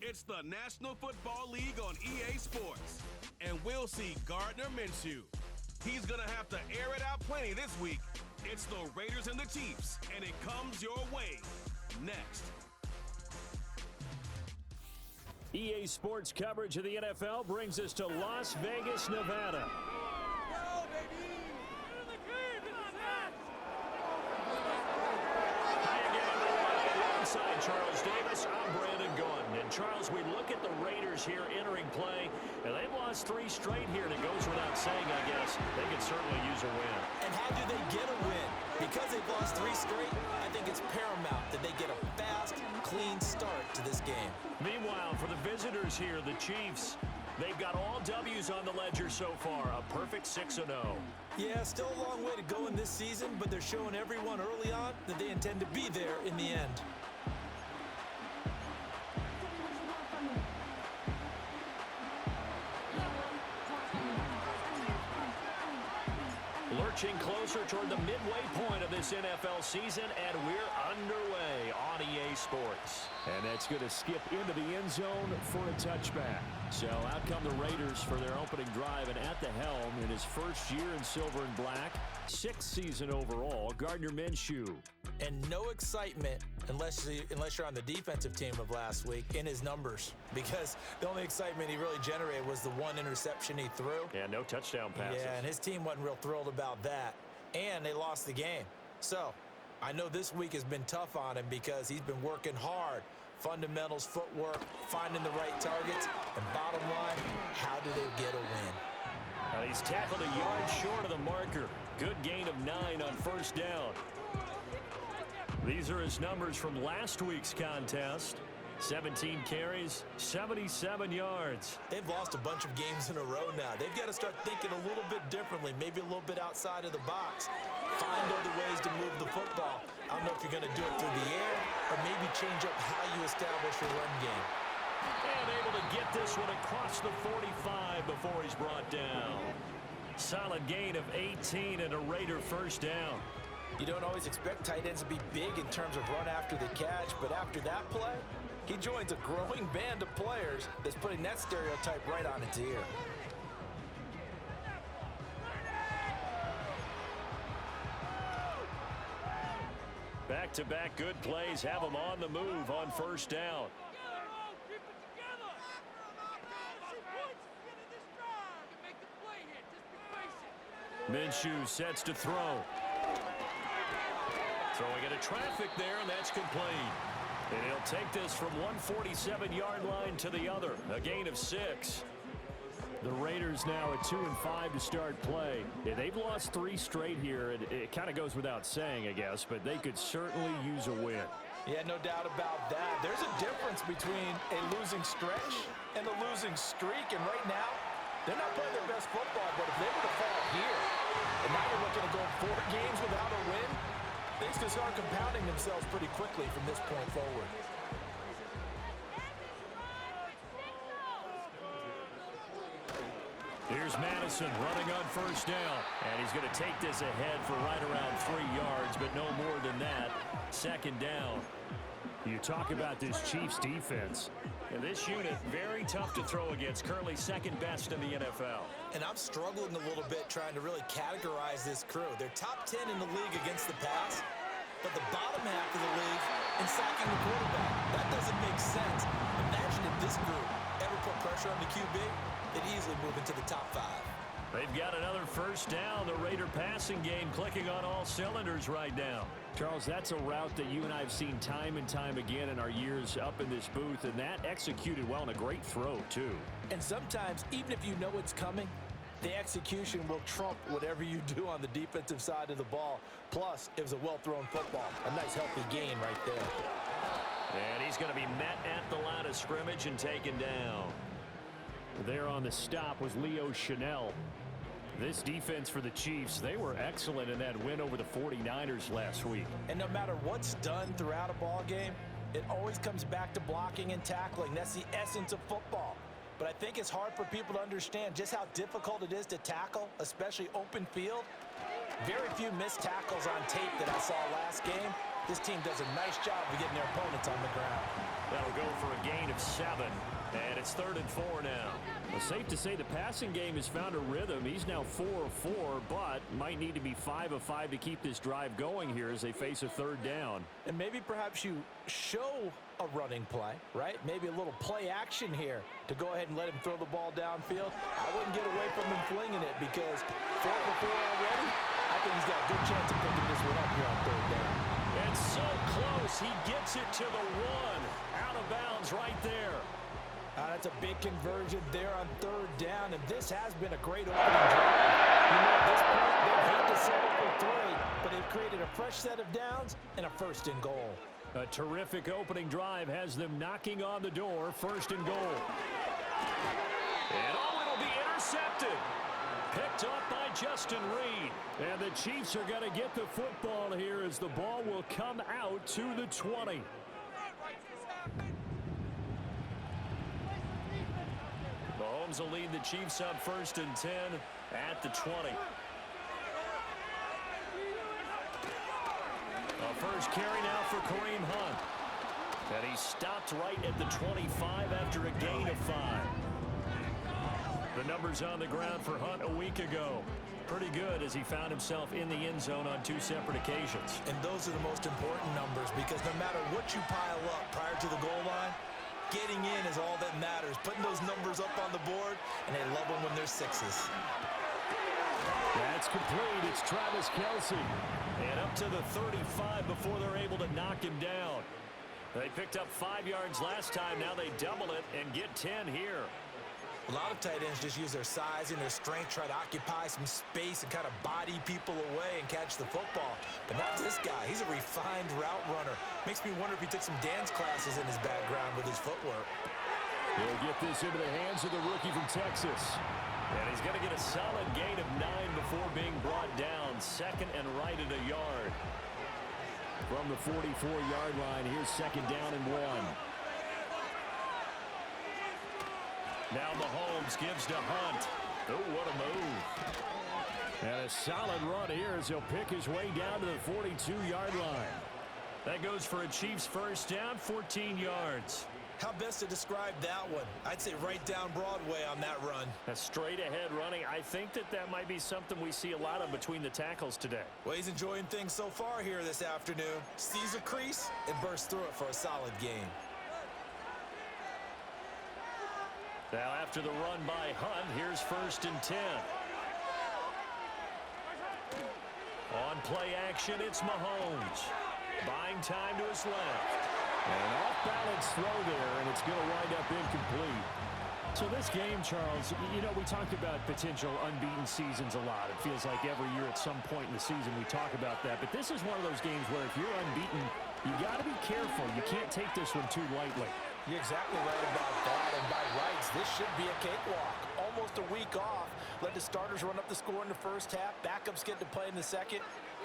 It's the National Football League on EA Sports. And we'll see Gardner Minshew. He's going to have to air it out plenty this week. It's the Raiders and the Chiefs, and it comes your way next. EA Sports coverage of the NFL brings us to Las Vegas, Nevada. Go, baby! Hi again, everyone. Alongside Charles Davis, I'm Brandon Gordon. And Charles, we look at the Raiders here entering play, and they've lost 3 straight here, and it goes without saying, I guess, they could certainly use a win. And how do they get a win? Because they've lost 3 straight, I think it's paramount that they get a fast, clean start to this game. Meanwhile, for the visitors here, the Chiefs, they've got all W's on the ledger so far, a perfect 6-0. Yeah, still a long way to go in this season, but they're showing everyone early on that they intend to be there in the end. Lurching closer toward the midway point of this NFL season, and we're underway on EA Sports. And that's going to skip into the end zone for a touchback. So out come the Raiders for their opening drive, and at the helm in his first year in silver and black, 6th season overall, Gardner Minshew. And no excitement unless you're on the defensive team of last week in his numbers, because the only excitement he really generated was the 1 interception he threw. Yeah, no touchdown passes. Yeah, and his team wasn't real thrilled about that. And they lost the game. So I know this week has been tough on him because he's been working hard. Fundamentals, footwork, finding the right targets, and bottom line, how do they get a win? He's tackled a yard short of the marker. Good gain of 9 on first down. These are his numbers from last week's contest. 17 carries, 77 yards. They've lost a bunch of games in a row now. They've got to start thinking a little bit differently, maybe a little bit outside of the box. Find other ways to move the football. I don't know if you're going to do it through the air or maybe change up how you establish your run game. And able to get this one across the 45 before he's brought down. Solid gain of 18 and a Raider first down. You don't always expect tight ends to be big in terms of run after the catch, but after that play, he joins a growing band of players that's putting that stereotype right on its ear. Back-to-back good plays have him on the move on first down. Minshew sets to throw. Throwing into traffic there, and that's complete. And he'll take this from 147-yard line to the other, a gain of 6. The Raiders now at 2-5 to start play. Yeah, they've lost 3 straight here. It kind of goes without saying, I guess, but they could certainly use a win. Yeah, no doubt about that. There's a difference between a losing stretch and a losing streak, and right now, they're not playing their best football, but if they were to fall here, and now you're looking to go 4 games without a win, things can start compounding themselves pretty quickly from this point forward. Here's Madison running on first down. And he's going to take this ahead for right around 3 yards, but no more than that. Second down. You talk about this Chiefs defense. And this unit, very tough to throw against, currently second best in the NFL. And I'm struggling a little bit trying to really categorize this crew. They're top 10 in the league against the pass, but the bottom half of the league in sacking the quarterback. That doesn't make sense. Imagine if this group ever put pressure on the QB, they'd easily move into the top 5. They've got another first down. The Raider passing game clicking on all cylinders right now. Charles, that's a route that you and I have seen time and time again in our years up in this booth, and that executed well and a great throw, too. And sometimes, even if you know it's coming, the execution will trump whatever you do on the defensive side of the ball. Plus, it was a well-thrown football. A nice, healthy gain right there. And he's going to be met at the line of scrimmage and taken down. There on the stop was Leo Chanel. This defense for the Chiefs, they were excellent in that win over the 49ers last week. And no matter what's done throughout a ball game, it always comes back to blocking and tackling. That's the essence of football. But I think it's hard for people to understand just how difficult it is to tackle, especially open field. Very few missed tackles on tape that I saw last game. This team does a nice job of getting their opponents on the ground. That'll go for a gain of 7. And it's 3rd and 4 now. Well, safe to say the passing game has found a rhythm. He's now 4 of 4, but might need to be 5 of 5 to keep this drive going here as they face a 3rd down. And maybe perhaps you show a running play, right? Maybe a little play action here to go ahead and let him throw the ball downfield. I wouldn't get away from him flinging it because 4 for 4 already. I think he's got a good chance of picking this one up here on 3rd down. And so close. He gets it to the 1. Out of bounds right there. That's a big conversion there on 3rd down, and this has been a great opening drive. You know, at this point, they've hate to settle for 3, but they've created a fresh set of downs and a 1st and goal. A terrific opening drive has them knocking on the door. 1st and goal. And it'll be intercepted. Picked up by Justin Reed. And the Chiefs are going to get the football here as the ball will come out to the 20. Mahomes will lead the Chiefs on 1st and 10 at the 20. A first carry now for Kareem Hunt. And he stopped right at the 25 after a gain of 5. The numbers on the ground for Hunt a week ago. Pretty good as he found himself in the end zone on 2 separate occasions. And those are the most important numbers because no matter what you pile up prior to the goal line, getting in is all that matters. Putting those numbers up on the board, and they love them when they're 6s. That's complete. It's Travis Kelce. And up to the 35 before they're able to knock him down. They picked up 5 yards last time. Now they double it and get 10 here. A lot of tight ends just use their size and their strength, try to occupy some space and kind of body people away and catch the football. But not this guy. He's a refined route runner. Makes me wonder if he took some dance classes in his background with his footwork. He'll get this into the hands of the rookie from Texas. And he's going to get a solid gain of 9 before being brought down. 2nd and right at a yard. From the 44-yard line, here's 2nd down and 1. Now Mahomes gives to Hunt. Oh, what a move. And a solid run here as he'll pick his way down to the 42-yard line. That goes for a Chiefs 1st down, 14 yards. How best to describe that one? I'd say right down Broadway on that run. A straight-ahead running. I think that might be something we see a lot of between the tackles today. Well, he's enjoying things so far here this afternoon. Sees a crease and bursts through it for a solid gain. Now after the run by Hunt, here's 1st and 10. On play action, it's Mahomes. Buying time to his left. An off-balance throw there, and it's going to wind up incomplete. So this game, Charles, you know, we talked about potential unbeaten seasons a lot. It feels like every year at some point in the season we talk about that. But this is one of those games where if you're unbeaten, you got to be careful. You can't take this one too lightly. You're exactly right about that, and by rights, this should be a cakewalk. Almost a week off. Let the starters run up the score in the 1st half. Backups get to play in the 2nd.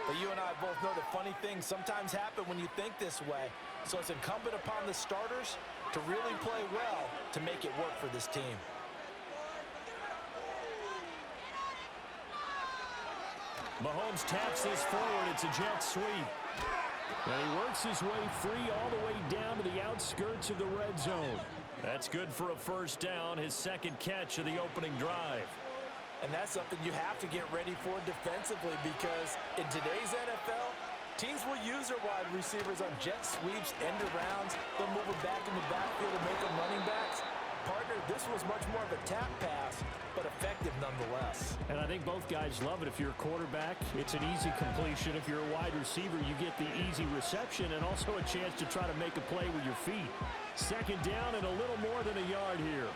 But you and I both know that funny things sometimes happen when you think this way. So it's incumbent upon the starters to really play well to make it work for this team. Mahomes taps this forward. It's a jet sweep. And he works his way free all the way down to the outskirts of the red zone. That's good for a 1st down, his 2nd catch of the opening drive. And that's something you have to get ready for defensively because in today's NFL, teams will use their wide receivers on jet sweeps, end arounds. They'll move them back in the backfield and make them running backs. Partner, this was much more of a tap pass, but effective nonetheless. And I think both guys love it. If you're a quarterback, it's an easy completion. If you're a wide receiver, you get the easy reception and also a chance to try to make a play with your feet. 2nd down and a little more than a yard here.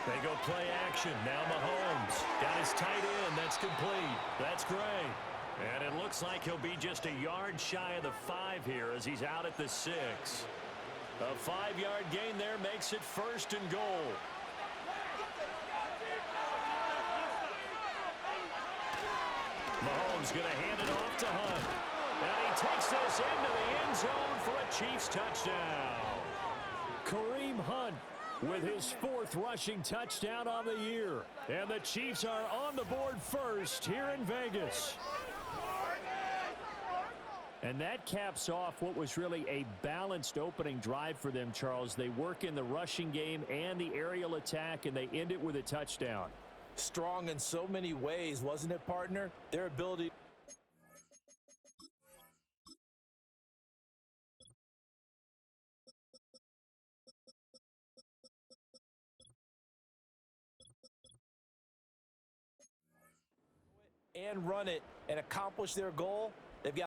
They go play action. Now Mahomes got his tight end. That's complete. That's great. And it looks like he'll be just a yard shy of the 5 here as he's out at the 6. A 5-yard gain there makes it 1st and goal. Mahomes going to hand it off to Hunt. And he takes this into the end zone for a Chiefs touchdown. Kareem Hunt with his 4th rushing touchdown on the year. And the Chiefs are on the board first here in Vegas. And that caps off what was really a balanced opening drive for them, Charles. They work in the rushing game and the aerial attack, and they end it with a touchdown. Strong in so many ways, wasn't it, partner? Their ability. And run it and accomplish their goal.